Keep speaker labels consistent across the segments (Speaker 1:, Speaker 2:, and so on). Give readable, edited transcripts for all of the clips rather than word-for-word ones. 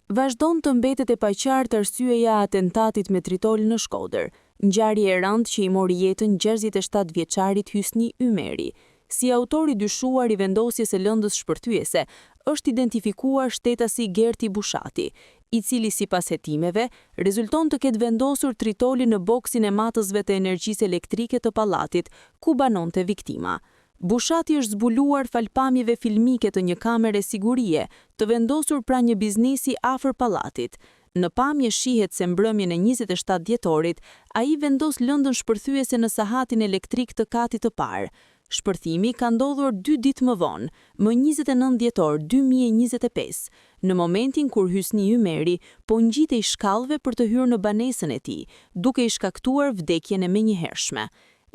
Speaker 1: Vazhdon të mbetet e paqartë arsyeja e atentatit me tritol në Shkodër, ngjarje e rëndë që i mori jetën 67 vjeçarit Hysni Ymeri. Si autori dyshuar i vendosjes së lëndës shpërthyese, është identifikuar shtetasi Gerti Bushati, i cili sipas hetimeve rezulton të ketë vendosur tritolin në boksin e matësve të energjisë elektrike të pallatit, ku banonte viktima. Bushati është zbuluar falpamjeve filmike të një kamere sigurie të vendosur pranë një biznesi afër pallatit. Në pamje shihet se mbrëmjen e 27 dhjetorit, ai vendos lëndën shpërthyese në sahatin elektrik të katit të parë. Shpërthimi ka ndodhur 2 ditë më vonë, më 29 dhjetor 2025, në momentin kur Hysni Ymeri po ngjitej shkallëve për të hyrë në banesën e tij, duke i shkaktuar vdekjen e menjëhershme.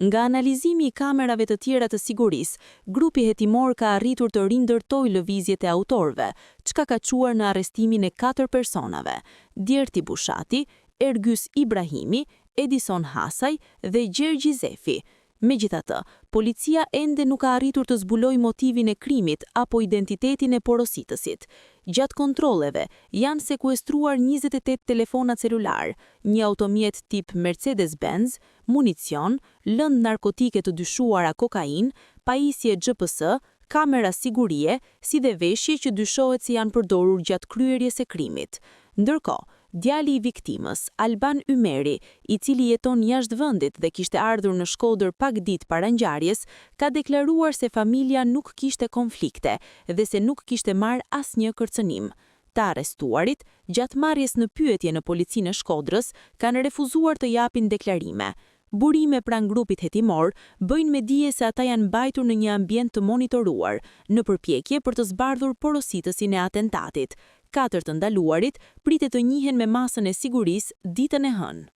Speaker 1: Nga analizimi i kamerave të tjera të sigurisë, grupi hetimor ka arritur të rindërtojë lëvizjet e autorëve, çka ka çuar në arrestimin e 4 personave: Djerti Bushati, Ergys Ibrahimi, Edison Hasaj dhe Gjergji Zefi. Megjithatë, policia ende nuk ka arritur të zbulojë motivin e krimit apo identitetin e porositësit. Gjatë kontrolleve, janë sekuestruar 28 telefona celular, një automjet tip Mercedes-Benz, municion, lëndë narkotike të dyshuara kokainë, pajisje GPS, kamera sigurie, si dhe veshje që dyshohet se janë përdorur gjatë kryerjes së krimit. Ndërkohë, djali i viktimës, Alban Ymeri, i cili jeton jashtë vendit dhe kishte ardhur në Shkodër pak ditë para ngjarjes, ka deklaruar se familja nuk kishte konflikte dhe se nuk kishte marrë asnjë kërcënim. Të arrestuarit, gjatë marrjes në pyetje në policinë e Shkodrës, kanë refuzuar të japin deklarime. Burime pranë grupit hetimor bëjnë me dije se ata janë mbajtur në një ambient të monitoruar, në përpjekje për të zbardhur porositësin e atentatit. 4 të ndaluarit pritet të njihen me masën e sigurisë ditën e hënë.